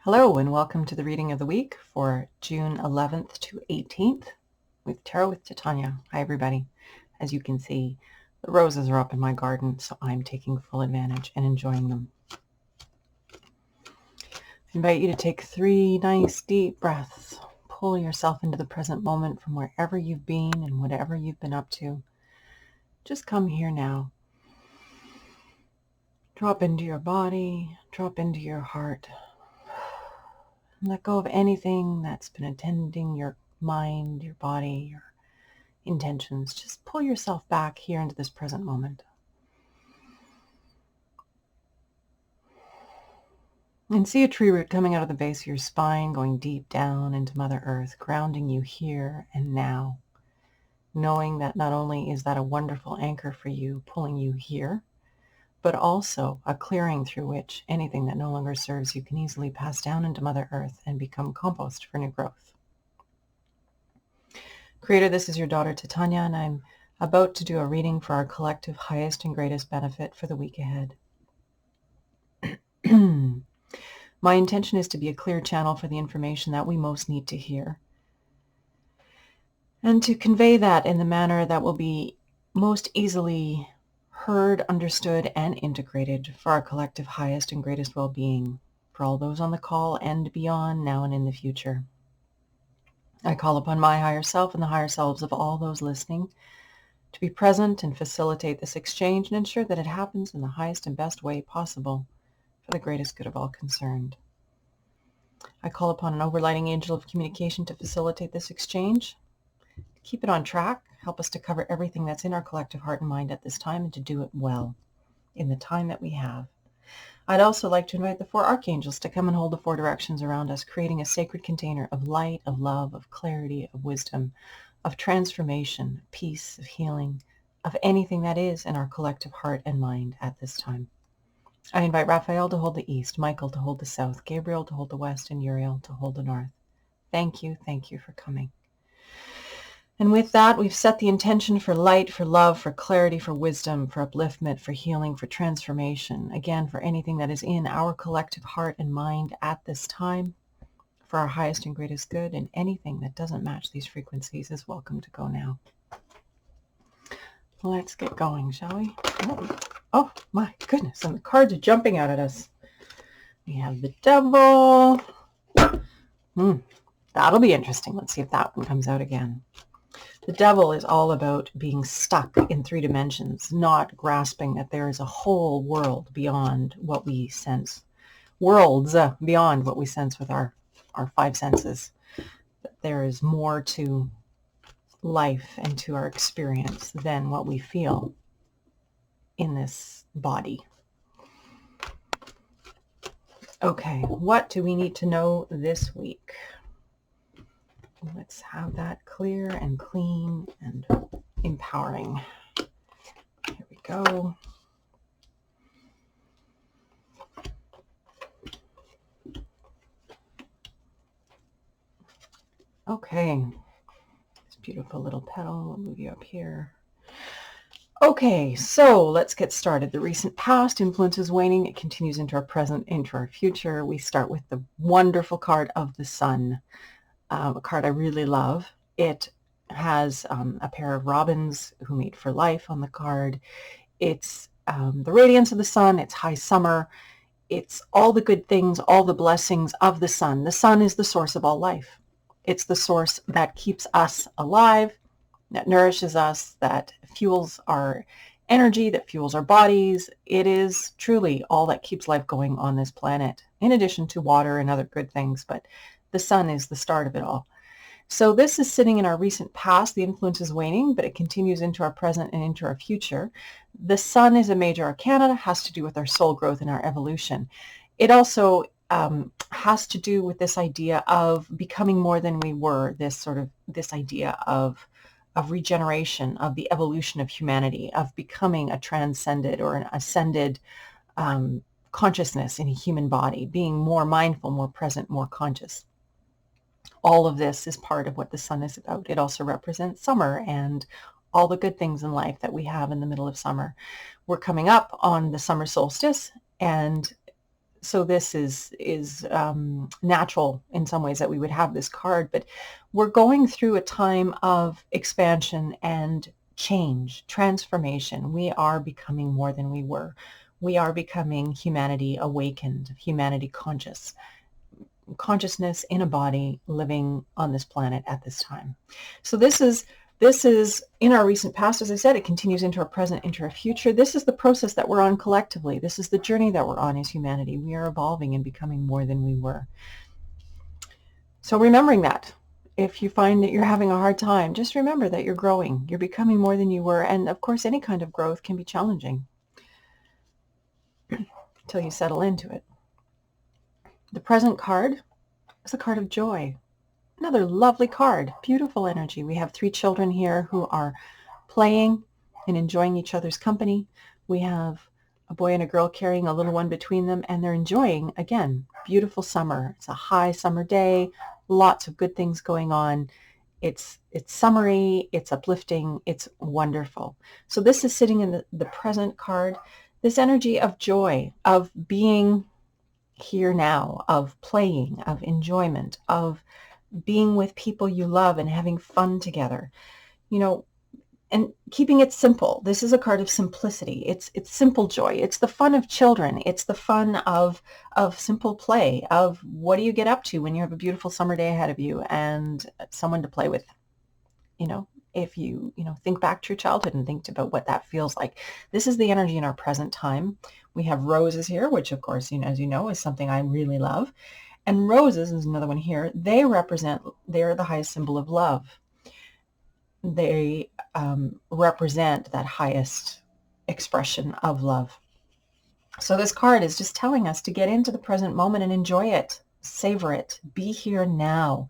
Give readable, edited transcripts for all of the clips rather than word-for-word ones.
Hello and welcome to the reading of the week for June 11th to 18th with Tarot with Titania. Hi everybody. As you can see, the roses are up in my garden, so I'm taking full advantage and enjoying them. I invite you to take 3 nice deep breaths. Pull yourself into the present moment from wherever you've been and whatever you've been up to. Just come here now. Drop into your body, drop into your heart. Let go of anything that's been attending your mind, your body, your intentions. Just pull yourself back here into this present moment. And see a tree root coming out of the base of your spine, going deep down into Mother Earth, grounding you here and now. Knowing that not only is that a wonderful anchor for you, pulling you here, but also a clearing through which anything that no longer serves you can easily pass down into Mother Earth and become compost for new growth. Creator, this is your daughter Titania, and I'm about to do a reading for our collective highest and greatest benefit for the week ahead. My intention is to be a clear channel for the information that we most need to hear, and to convey that in the manner that will be most easily heard, understood, and integrated for our collective highest and greatest well-being, for all those on the call and beyond, now and in the future. I call upon my higher self and the higher selves of all those listening to be present and facilitate this exchange and ensure that it happens in the highest and best way possible for the greatest good of all concerned. I call upon an overlighting angel of communication to facilitate this exchange, keep it on track, help us to cover everything that's in our collective heart and mind at this time, and to do it well in the time that we have. I'd also like to invite the 4 archangels to come and hold the 4 directions around us, creating a sacred container of light, of love, of clarity, of wisdom, of transformation, of peace, of healing, of anything that is in our collective heart and mind at this time. I invite Raphael to hold the east, Michael to hold the south, Gabriel to hold the west, and Uriel to hold the north. Thank you for coming. And with that, we've set the intention for light, for love, for clarity, for wisdom, for upliftment, for healing, for transformation. Again, for anything that is in our collective heart and mind at this time, for our highest and greatest good, and anything that doesn't match these frequencies is welcome to go now. Let's get going, shall we? Oh my goodness, and the cards are jumping out at us. We have the Devil. That'll be interesting. Let's see if that one comes out again. The Devil is all about being stuck in 3 dimensions, not grasping that there is a whole world beyond what we sense. Worlds beyond what we sense with our 5 senses. That there is more to life and to our experience than what we feel in this body. Okay, what do we need to know this week? Let's have that clear and clean and empowering. Here we go. Okay, this beautiful little petal. I'll move you up here. Okay, so let's get started. The recent past influence is waning. It continues into our present, into our future. We start with the wonderful card of the Sun. A card I really love. It has a pair of robins who mate for life on the card. It's the radiance of the sun. It's high summer. It's all the good things, all the blessings of the sun. The sun is the source of all life. It's the source that keeps us alive, that nourishes us, that fuels our energy, that fuels our bodies. It is truly all that keeps life going on this planet, in addition to water and other good things. But the sun is the start of it all. So this is sitting in our recent past. The influence is waning, but it continues into our present and into our future. The sun is a major arcana, has to do with our soul growth and our evolution. It also has to do with this idea of becoming more than we were, this idea of regeneration, of the evolution of humanity, of becoming a transcended or an ascended consciousness in a human body, being more mindful, more present, more conscious. All of this is part of what the sun is about. It also represents summer and all the good things in life that we have in the middle of summer. We're coming up on the summer solstice, and So this is natural in some ways that we would have this card, but we're going through a time of expansion and change, transformation. We are becoming more than we were. We are becoming humanity awakened, humanity consciousness in a body living on this planet at this time. So this is in our recent past. As I said, it continues into our present, into our future. This is the process that we're on collectively. This is the journey that we're on as humanity. We are evolving and becoming more than we were. So remembering that, if you find that you're having a hard time, just remember that you're growing. You're becoming more than you were. And of course, any kind of growth can be challenging until you settle into it. The present card is a card of joy. Another lovely card, beautiful energy. We have 3 children here who are playing and enjoying each other's company. We have a boy and a girl carrying a little one between them, and they're enjoying, again, beautiful summer. It's a high summer day, lots of good things going on. It's summery, it's uplifting, it's wonderful. So this is sitting in the present card, this energy of joy, of being here now, of playing, of enjoyment, of being with people you love and having fun together, and keeping it simple. This is a card of simplicity. It's simple joy. It's the fun of children. It's the fun of simple play, of what do you get up to when you have a beautiful summer day ahead of you and someone to play with. If you think back to your childhood and think about what that feels like. This is the energy in our present time. We have roses here, which of course, as you know, is something I really love. And roses is another one here. They are the highest symbol of love. They represent that highest expression of love. So this card is just telling us to get into the present moment and enjoy it, savor it, be here now.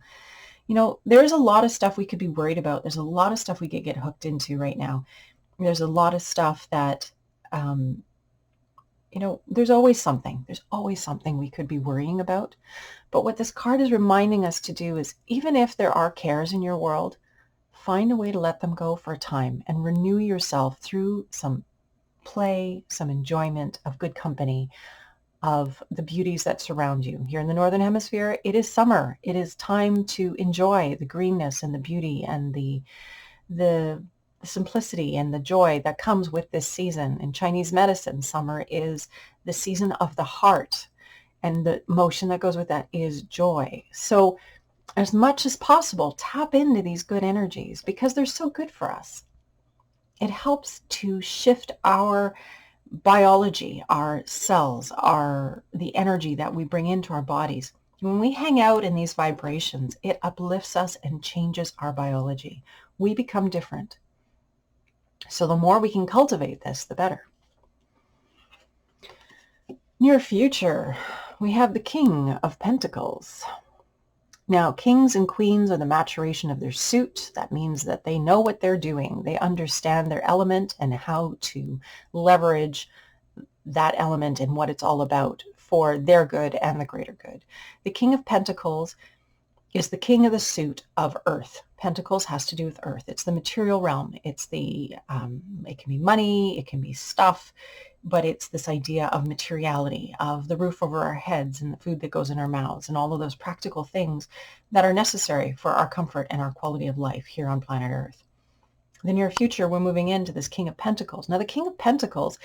There's a lot of stuff we could be worried about. There's a lot of stuff we could get hooked into right now. There's a lot of stuff that, there's always something. There's always something we could be worrying about. But what this card is reminding us to do is, even if there are cares in your world, find a way to let them go for a time and renew yourself through some play, some enjoyment of good company, of the beauties that surround you. Here in the Northern Hemisphere, it is summer. It is time to enjoy the greenness and the beauty and the simplicity and the joy that comes with this season. In Chinese medicine, summer is the season of the heart, and the emotion that goes with that is joy. So as much as possible, tap into these good energies because they're so good for us. It helps to shift our biology, our cells, the energy that we bring into our bodies. When we hang out in these vibrations, it uplifts us and changes our biology. We become different. So the more we can cultivate this, the better. Near future, we have the King of Pentacles. Now, kings and queens are the maturation of their suit. That means that they know what they're doing. They understand their element and how to leverage that element and what it's all about for their good and the greater good. The King of Pentacles is the king of the suit of earth. Pentacles has to do with earth. It's the material realm. It's it can be money, it can be stuff, but it's this idea of materiality, of the roof over our heads and the food that goes in our mouths and all of those practical things that are necessary for our comfort and our quality of life here on planet Earth. In the near future, we're moving into this King of Pentacles. Now, the King of Pentacles,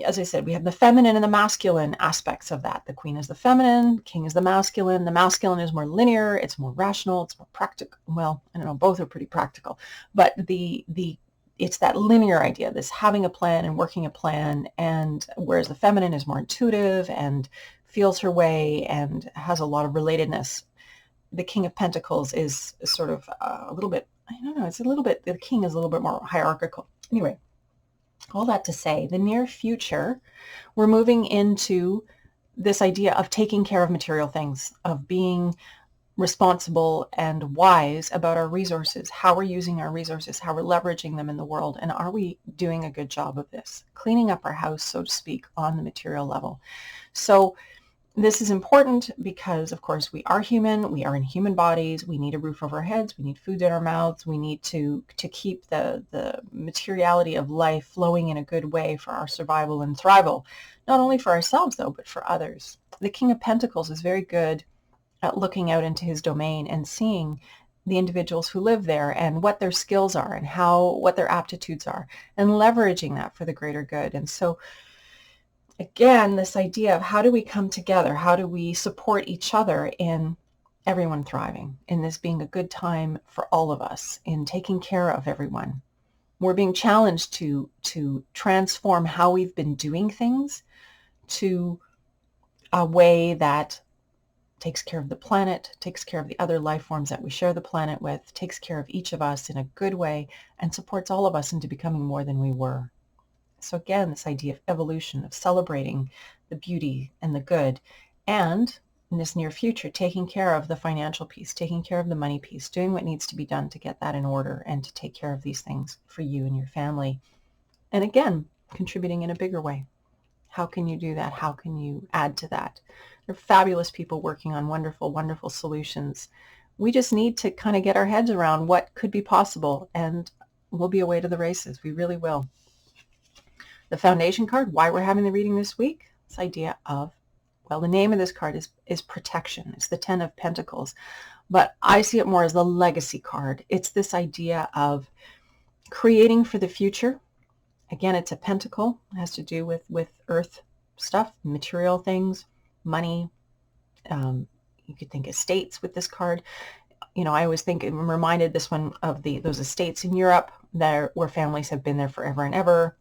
as I said, we have the feminine and the masculine aspects of that. The queen is the feminine, king is the masculine. The masculine is more linear, it's more rational, it's more practical. Well, I don't know, both are pretty practical. But it's that linear idea, this having a plan and working a plan, and whereas the feminine is more intuitive and feels her way and has a lot of relatedness. The King of Pentacles is sort of a little bit, the king is a little bit more hierarchical. Anyway, all that to say, the near future, we're moving into this idea of taking care of material things, of being responsible and wise about our resources, how we're using our resources, how we're leveraging them in the world, and are we doing a good job of this? Cleaning up our house, so to speak, on the material level. So this is important because, of course, we are human. We are in human bodies. We need a roof over our heads. We need food in our mouths. We need to keep the materiality of life flowing in a good way for our survival and thrival. not only for ourselves though, but for others. The King of Pentacles is very good at looking out into his domain and seeing the individuals who live there and what their skills are and what their aptitudes are, and leveraging that for the greater good. And so again, this idea of how do we come together? How do we support each other in everyone thriving, in this being a good time for all of us, in taking care of everyone? We're being challenged to transform how we've been doing things to a way that takes care of the planet, takes care of the other life forms that we share the planet with, takes care of each of us in a good way, and supports all of us into becoming more than we were. So again, this idea of evolution, of celebrating the beauty and the good, and in this near future, taking care of the financial piece, taking care of the money piece, doing what needs to be done to get that in order and to take care of these things for you and your family. And again, contributing in a bigger way. How can you do that? How can you add to that? There are fabulous people working on wonderful, wonderful solutions. We just need to kind of get our heads around what could be possible, and we'll be away to the races. We really will. The foundation card, why we're having the reading this week, this idea of, well, the name of this card is protection. It's the 10 of Pentacles, but I see it more as the legacy card. It's this idea of creating for the future. Again, it's a pentacle. It has to do with earth stuff, material things, money. You could think estates with this card. You know, I always think, I'm reminded this one of those estates in Europe there where families have been there forever and ever.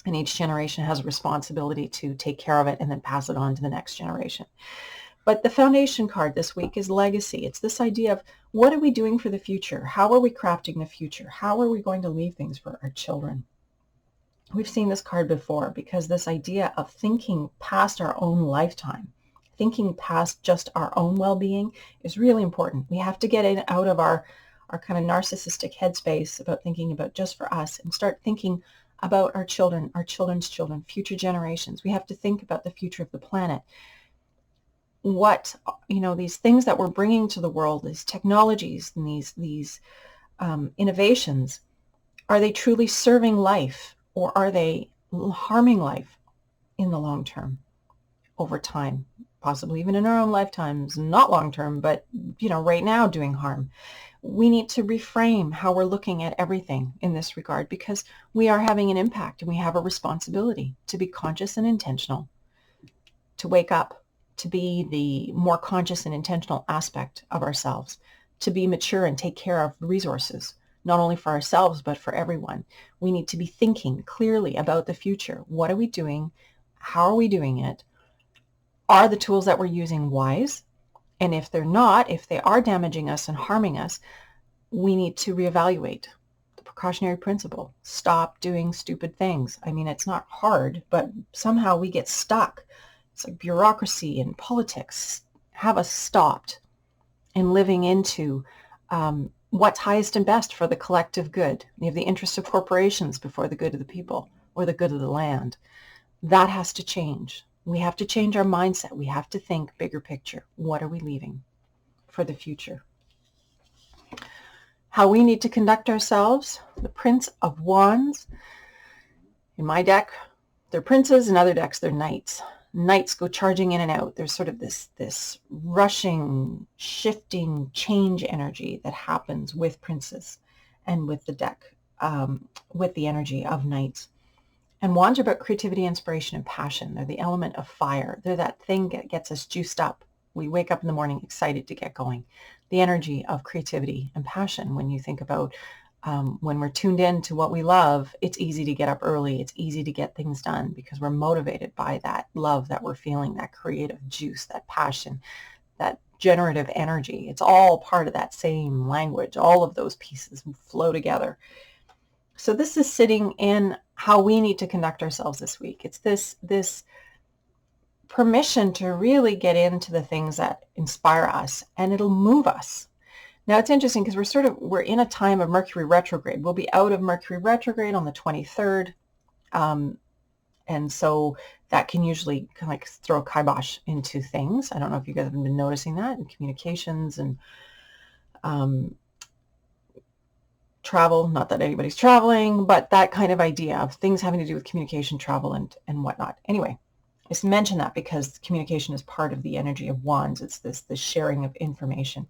And each generation has a responsibility to take care of it and then pass it on to the next generation. But the foundation card this week is legacy. It's this idea of what are we doing for the future? How are we crafting the future? How are we going to leave things for our children? We've seen this card before because this idea of thinking past our own lifetime, thinking past just our own well-being is really important. We have to get it out of our kind of narcissistic headspace about thinking about just for us and start thinking about our children, our children's children, future generations. We have to think about the future of the planet. What, these things that we're bringing to the world, these technologies and these innovations, are they truly serving life, or are they harming life in the long term, over time, possibly even in our own lifetimes, not long term, but right now doing harm? We need to reframe how we're looking at everything in this regard, because we are having an impact and we have a responsibility to be conscious and intentional, to wake up, to be the more conscious and intentional aspect of ourselves, to be mature and take care of resources, not only for ourselves, but for everyone. We need to be thinking clearly about the future. What are we doing? How are we doing it? Are the tools that we're using wise? And if they're not, if they are damaging us and harming us, we need to reevaluate the precautionary principle. Stop doing stupid things. I mean, it's not hard, but somehow we get stuck. It's like bureaucracy and politics have us stopped in living into what's highest and best for the collective good. You have the interests of corporations before the good of the people or the good of the land. That has to change. We have to change our mindset. We have to think bigger picture. What are we leaving for the future? How we need to conduct ourselves. The Prince of Wands. In my deck, they're princes. In other decks, they're knights. Knights go charging in and out. There's sort of this rushing, shifting, change energy that happens with princes and with the deck, with the energy of knights. And wands are about creativity, inspiration, and passion. They're the element of fire. They're that thing that gets us juiced up. We wake up in the morning excited to get going. The energy of creativity and passion. When you think about when we're tuned in to what we love, it's easy to get up early. It's easy to get things done because we're motivated by that love that we're feeling, that creative juice, that passion, that generative energy. It's all part of that same language. All of those pieces flow together. So this is sitting in how we need to conduct ourselves this week. It's this permission to really get into the things that inspire us, and it'll move us. Now it's interesting because we're in a time of Mercury retrograde. We'll be out of Mercury retrograde on the 23rd. And so that can usually kind of like throw a kibosh into things. I don't know if you guys have been noticing that in communications and travel, not that anybody's traveling, but that kind of idea of things having to do with communication, travel, and whatnot. Anyway, just mention that because communication is part of the energy of wands. It's this sharing of information.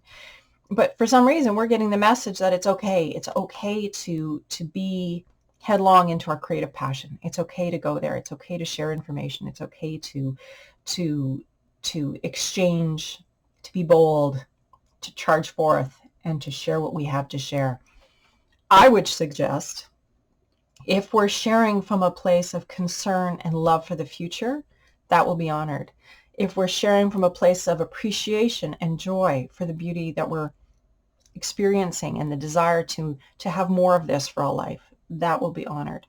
But for some reason, we're getting the message that it's okay. It's okay to be headlong into our creative passion. It's okay to go there. It's okay to share information. It's okay to exchange, to be bold, to charge forth, and to share what we have to share. I would suggest, if we're sharing from a place of concern and love for the future, that will be honored. If we're sharing from a place of appreciation and joy for the beauty that we're experiencing and the desire to have more of this for all life, that will be honored.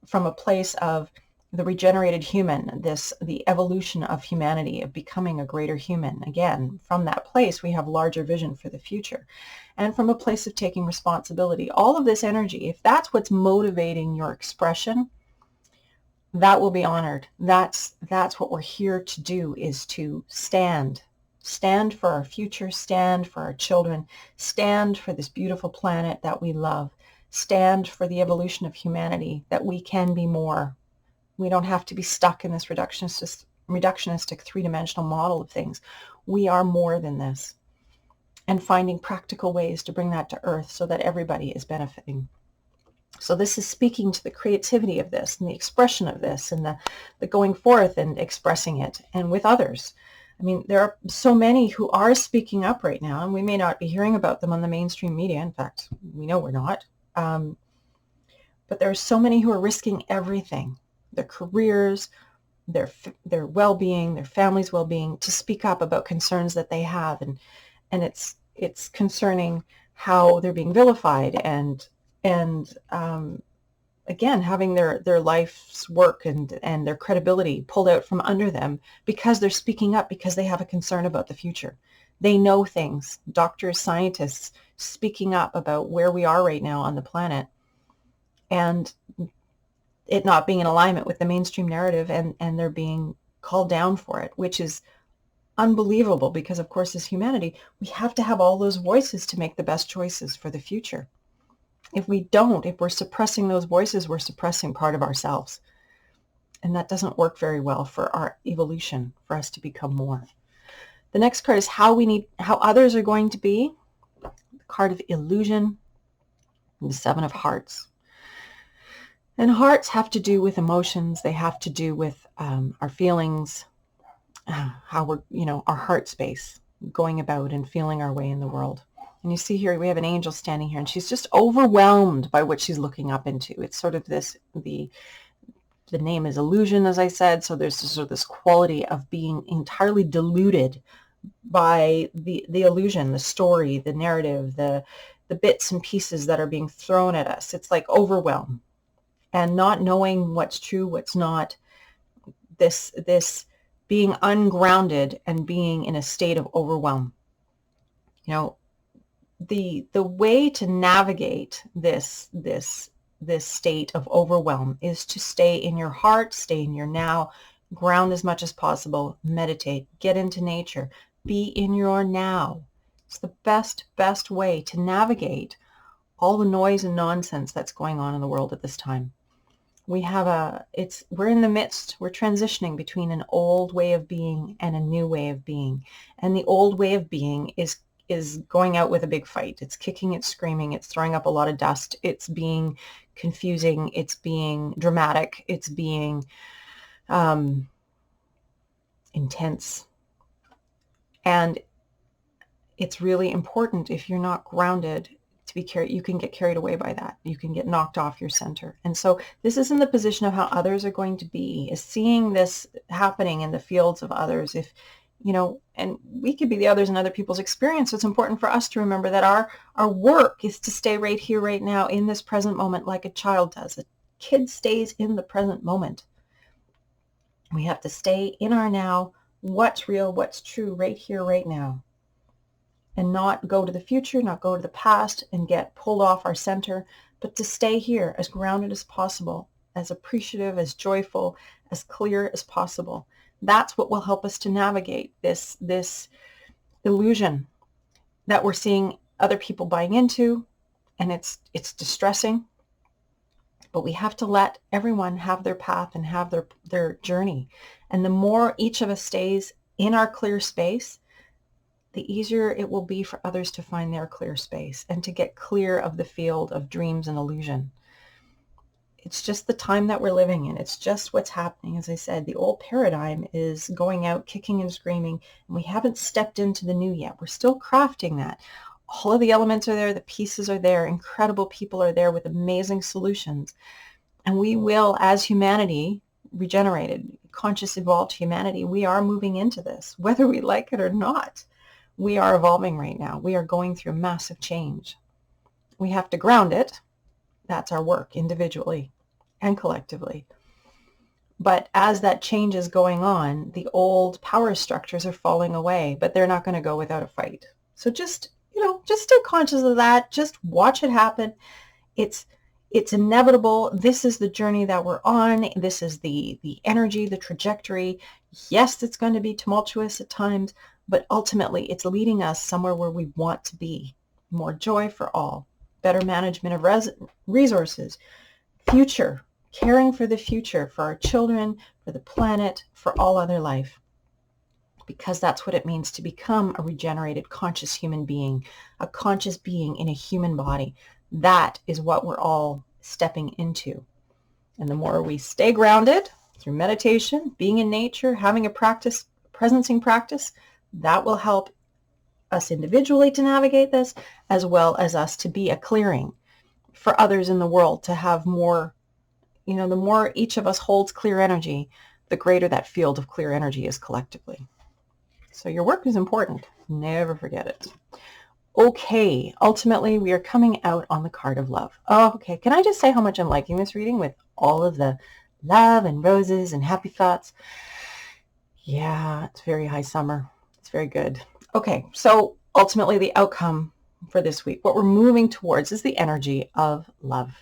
From a place of the regenerated human, the evolution of humanity, of becoming a greater human, again, from that place we have larger vision for the future. And from a place of taking responsibility, all of this energy, if that's what's motivating your expression, that will be honored. That's what we're here to do, is to stand for our future, stand for our children, stand for this beautiful planet that we love, stand for the evolution of humanity, that we can be more. We don't have to be stuck in this reductionistic three-dimensional model of things. We are more than this. And finding practical ways to bring that to earth so that everybody is benefiting. So this is speaking to the creativity of this and the expression of this and the going forth and expressing it, and with others. I mean, there are so many who are speaking up right now, and we may not be hearing about them on the mainstream media. In fact, we know we're not. But there are so many who are risking everything, their careers, their well-being, their family's well-being, to speak up about concerns that they have. And it's concerning how they're being vilified and again, having their life's work and their credibility pulled out from under them because they're speaking up, because they have a concern about the future. They know things, doctors, scientists, speaking up about where we are right now on the planet, and it not being in alignment with the mainstream narrative, and they're being called down for it, which is unbelievable, because of course, as humanity, we have to have all those voices to make the best choices for the future. If we don't, if we're suppressing those voices, we're suppressing part of ourselves. And that doesn't work very well for our evolution, for us to become more. The next card is how others are going to be. The card of illusion, the Seven of Hearts. And hearts have to do with emotions. They have to do with our feelings, how we're, our heart space, going about and feeling our way in the world. And you see here, we have an angel standing here, and she's just overwhelmed by what she's looking up into. It's sort of this, the name is illusion, as I said. So there's sort of this quality of being entirely deluded by the illusion, the story, the narrative, the bits and pieces that are being thrown at us. It's like overwhelm and not knowing what's true, what's not. This being ungrounded and being in a state of overwhelm. The way to navigate this state of overwhelm is to stay in your heart, stay in your now, ground as much as possible, meditate, get into nature, be in your now. It's the best way to navigate all the noise and nonsense that's going on in the world at this time. We're in the midst, we're transitioning between an old way of being and a new way of being. And the old way of being is going out with a big fight. It's kicking, it's screaming, it's throwing up a lot of dust, it's being confusing, it's being dramatic, it's being intense. And it's really important, if you're not grounded, to be you can get carried away by that. You can get knocked off your center. And so this is in the position of how others are going to be, is seeing this happening in the fields of others. If and we could be the others in other people's experience. So it's important for us to remember that our work is to stay right here, right now, in this present moment, like a child does. A kid stays in the present moment. We have to stay in our now, what's real, what's true, right here, right now. And not go to the future, not go to the past and get pulled off our center, but to stay here as grounded as possible, as appreciative, as joyful, as clear as possible. That's what will help us to navigate this illusion that we're seeing other people buying into, and it's distressing. But we have to let everyone have their path and have their journey. And the more each of us stays in our clear space, the easier it will be for others to find their clear space and to get clear of the field of dreams and illusion. It's just the time that we're living in. It's just what's happening. As I said, the old paradigm is going out kicking and screaming, and we haven't stepped into the new yet. We're still crafting that. All of the elements are there. The pieces are there. Incredible people are there with amazing solutions. And we will, as humanity, regenerated, conscious, evolved humanity, we are moving into this, whether we like it or not. We are evolving right now. We are going through massive change. We have to ground it. That's our work individually and collectively. But as that change is going on, the old power structures are falling away, but they're not going to go without a fight. So just stay conscious of that. Just watch it happen. It's inevitable. This is the journey that we're on. This is the energy, the trajectory. Yes, it's going to be tumultuous at times, but ultimately it's leading us somewhere where we want to be. More joy for all, better management of resources, future, caring for the future, for our children, for the planet, for all other life. Because that's what it means to become a regenerated, conscious human being, a conscious being in a human body. That is what we're all stepping into. And the more we stay grounded through meditation, being in nature, having a practice, presencing practice, that will help us individually to navigate this, as well as us to be a clearing for others in the world, to have more, the more each of us holds clear energy, the greater that field of clear energy is collectively. So your work is important. Never forget it. Okay, ultimately we are coming out on the card of love. Oh, okay, can I just say how much I'm liking this reading with all of the love and roses and happy thoughts? Yeah, it's very high summer. It's very good. Okay, so ultimately the outcome for this week, what we're moving towards is the energy of love.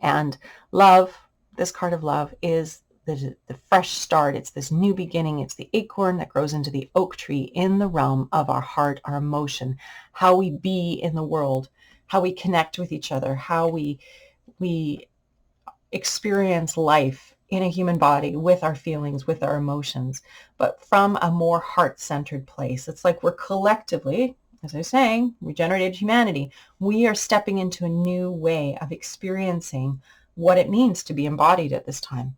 And love, this card of love, is the fresh start. It's this new beginning. It's the acorn that grows into the oak tree in the realm of our heart, our emotion, how we be in the world, how we connect with each other, how we experience life in a human body with our feelings, with our emotions, but from a more heart-centered place. It's like we're collectively, as I was saying, regenerated humanity. We are stepping into a new way of experiencing what it means to be embodied at this time.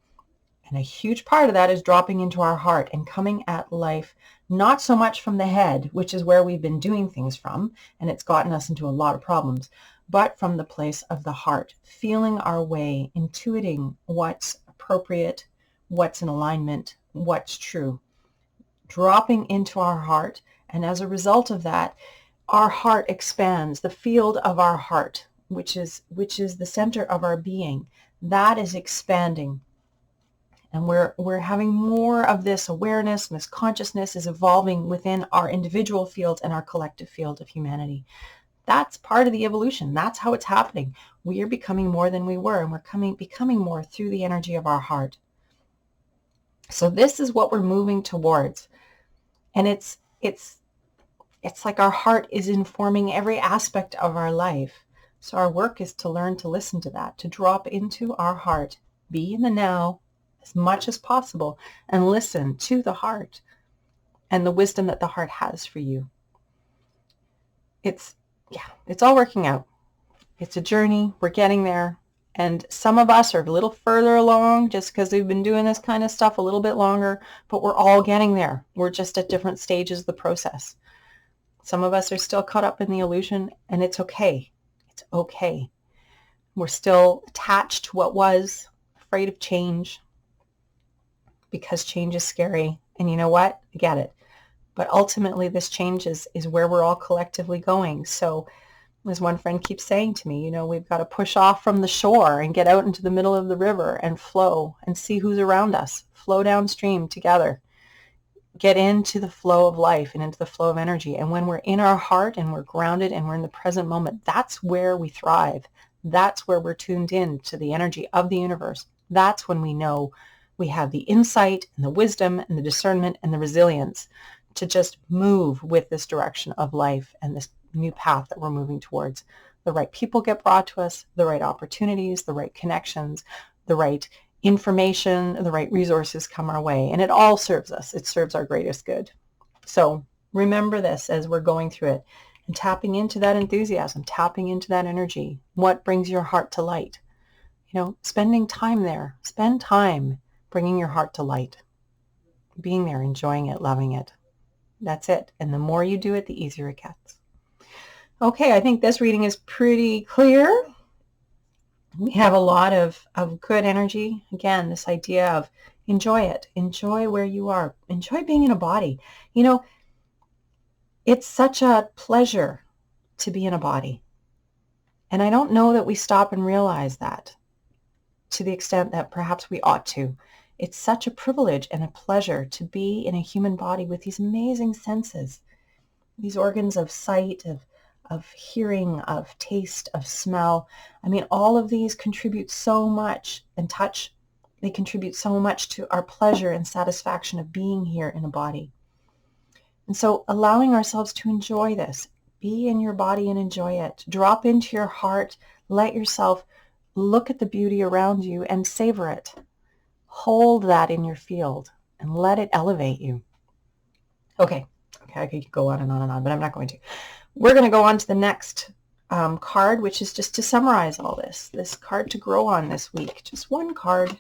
And a huge part of that is dropping into our heart and coming at life, not so much from the head, which is where we've been doing things from, and it's gotten us into a lot of problems, but from the place of the heart, feeling our way, intuiting what's appropriate, what's in alignment, what's true, dropping into our heart. And as a result of that, our heart expands, the field of our heart, which is the center of our being, that is expanding. And we're having more of this awareness, and this consciousness is evolving within our individual field and our collective field of humanity. That's part of the evolution. That's how it's happening. We are becoming more than we were, and we're becoming more through the energy of our heart. So this is what we're moving towards. And it's like our heart is informing every aspect of our life. So our work is to learn to listen to that, to drop into our heart, be in the now as much as possible, and listen to the heart and the wisdom that the heart has for you. It's all working out. It's a journey. We're getting there. And some of us are a little further along just because we've been doing this kind of stuff a little bit longer, but we're all getting there. We're just at different stages of the process. Some of us are still caught up in the illusion, and it's okay. It's okay. We're still attached to what was, afraid of change, because change is scary. And you know what? I get it. But ultimately, this change is where we're all collectively going. So as one friend keeps saying to me, we've got to push off from the shore and get out into the middle of the river and flow and see who's around us. Flow downstream together. Get into the flow of life and into the flow of energy. And when we're in our heart and we're grounded and we're in the present moment, that's where we thrive. That's where we're tuned in to the energy of the universe. That's when we know we have the insight and the wisdom and the discernment and the resilience to just move with this direction of life and this new path that we're moving towards. the right people get brought to us, the right opportunities, the right connections, the right information, the right resources come our way. And it all serves us. It serves our greatest good. So remember this as we're going through it and tapping into that enthusiasm, tapping into that energy. What brings your heart to light? You know, spending time there. Spend time bringing your heart to light. Being there, enjoying it, loving it. That's it. And the more you do it, the easier it gets. Okay, I think this reading is pretty clear. We have a lot of good energy. Again, this idea of enjoy it. Enjoy where you are. Enjoy being in a body. You know, it's such a pleasure to be in a body. And I don't know that we stop and realize that to the extent that perhaps we ought to. It's such a privilege and a pleasure to be in a human body with these amazing senses, these organs of sight, of hearing, of taste, of smell. I mean, all of these contribute so much, and touch, they contribute so much to our pleasure and satisfaction of being here in a body. And so allowing ourselves to enjoy this, be in your body and enjoy it. Drop into your heart, let yourself look at the beauty around you and savor it. Hold that in your field and let it elevate you. Okay, I could go on and on and on, but I'm not going to. We're going to go on to the next card, which is just to summarize all this. This card to grow on this week. Just one card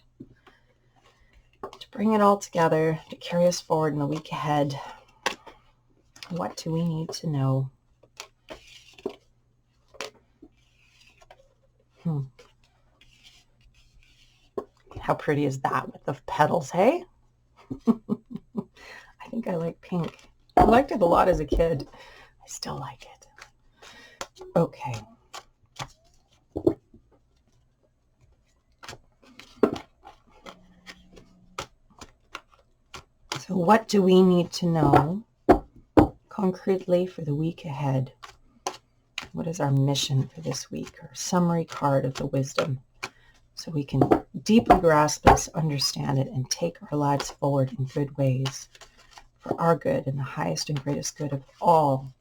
to bring it all together, to carry us forward in the week ahead. What do we need to know? How pretty is that with the petals, hey? I think I like pink. I liked it a lot as a kid. I still like it. Okay. So what do we need to know concretely for the week ahead? What is our mission for this week? Our summary card of the wisdom. So we can deeply grasp this, understand it, and take our lives forward in good ways for our good and the highest and greatest good of all.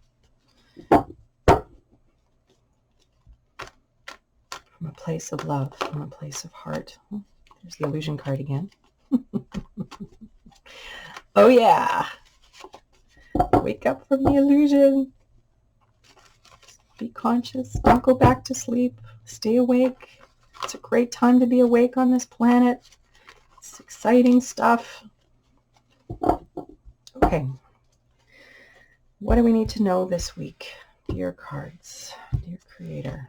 From a place of love, from a place of heart. There's the illusion card again. Oh yeah. Wake up from the illusion. Be conscious. Don't go back to sleep. Stay awake. It's a great time to be awake on this planet. It's exciting stuff. Okay. What do we need to know this week? Dear cards, dear Creator.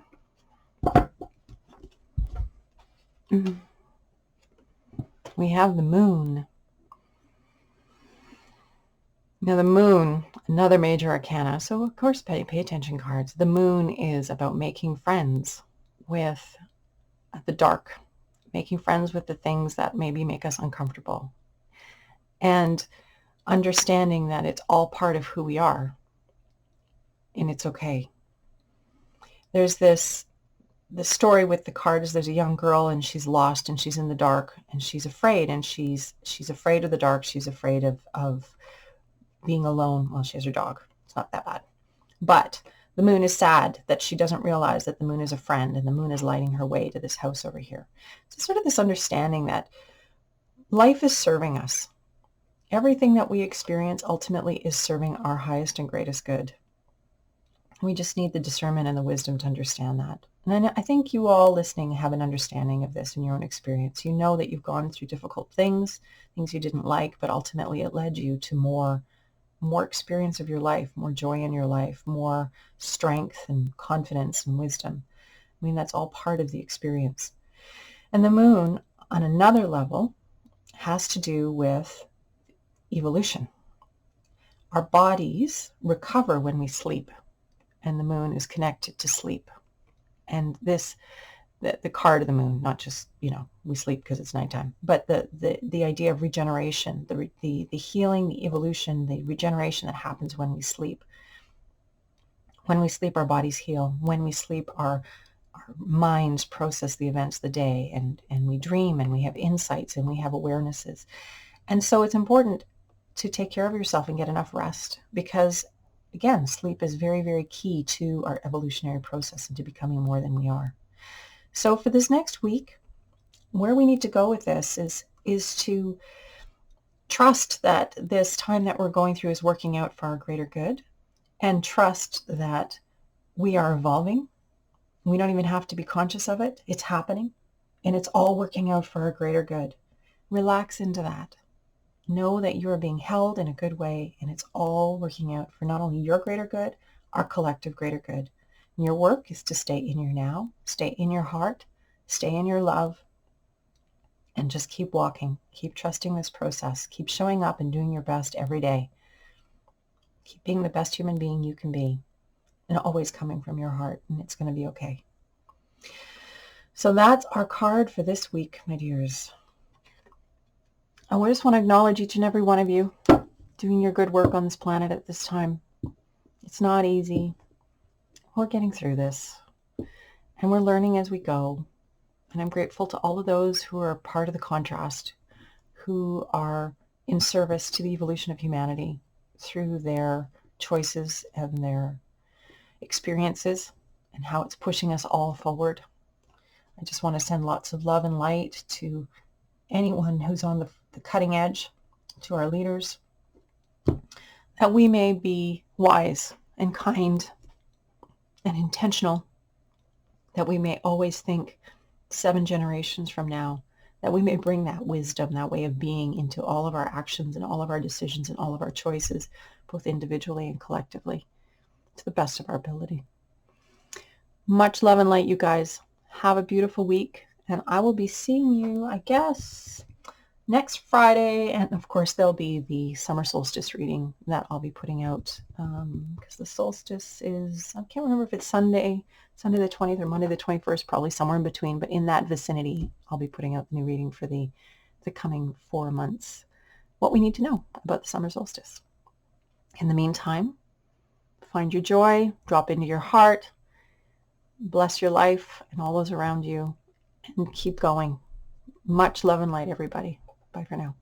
We have the moon. Now the moon, another major arcana. So of course, pay attention, cards. The moon is about making friends with the dark, making friends with the things that maybe make us uncomfortable, and understanding that it's all part of who we are, and it's okay. There's the story with the cards. There's a young girl and she's lost and she's in the dark and she's afraid, and she's afraid of the dark. She's afraid of being alone. Well, she has her dog. It's not that bad. But the moon is sad that she doesn't realize that the moon is a friend, and the moon is lighting her way to this house over here. So sort of this understanding that life is serving us. Everything that we experience ultimately is serving our highest and greatest good. We just need the discernment and the wisdom to understand that. And I think you all listening have an understanding of this in your own experience. You know that you've gone through difficult things you didn't like, but ultimately it led you to more experience of your life, more joy in your life, more strength and confidence and wisdom. I mean, that's all part of the experience. And the moon, on another level, has to do with evolution. Our bodies recover when we sleep, and the moon is connected to sleep. And this, the card of the moon, not just, we sleep because it's nighttime, but the idea of regeneration, the healing, the evolution, the regeneration that happens when we sleep. When we sleep, our bodies heal. When we sleep, our minds process the events of the day, and we dream, and we have insights, and we have awarenesses. And so it's important to take care of yourself and get enough rest, because again, sleep is very, very key to our evolutionary process and to becoming more than we are. So for this next week, where we need to go with this is to trust that this time that we're going through is working out for our greater good, and trust that we are evolving. We don't even have to be conscious of it. It's happening, and it's all working out for our greater good. Relax into that. Know that you are being held in a good way, and it's all working out for not only your greater good, our collective greater good. And your work is to stay in your now, stay in your heart, stay in your love, and just keep walking. Keep trusting this process. Keep showing up and doing your best every day. Keep being the best human being you can be, and always coming from your heart, and it's going to be okay. So that's our card for this week, my dears. I just want to acknowledge each and every one of you doing your good work on this planet at this time. It's not easy. We're getting through this, and we're learning as we go. And I'm grateful to all of those who are part of the contrast, who are in service to the evolution of humanity through their choices and their experiences and how it's pushing us all forward. I just want to send lots of love and light to anyone who's on the cutting edge, to our leaders, that we may be wise and kind and intentional, that we may always think 7 generations from now, that we may bring that wisdom, that way of being into all of our actions and all of our decisions and all of our choices, both individually and collectively, to the best of our ability. Much love and light, you guys. Have a beautiful week, and I will be seeing you, I guess, next Friday. And of course, there'll be the summer solstice reading that I'll be putting out, because the solstice is, I can't remember if it's Sunday the 20th or Monday the 21st, probably somewhere in between, but in that vicinity, I'll be putting out the new reading for the coming 4 months, what we need to know about the summer solstice. In the meantime, find your joy, drop into your heart, bless your life and all those around you, and keep going. Much love and light, everybody. Bye for now.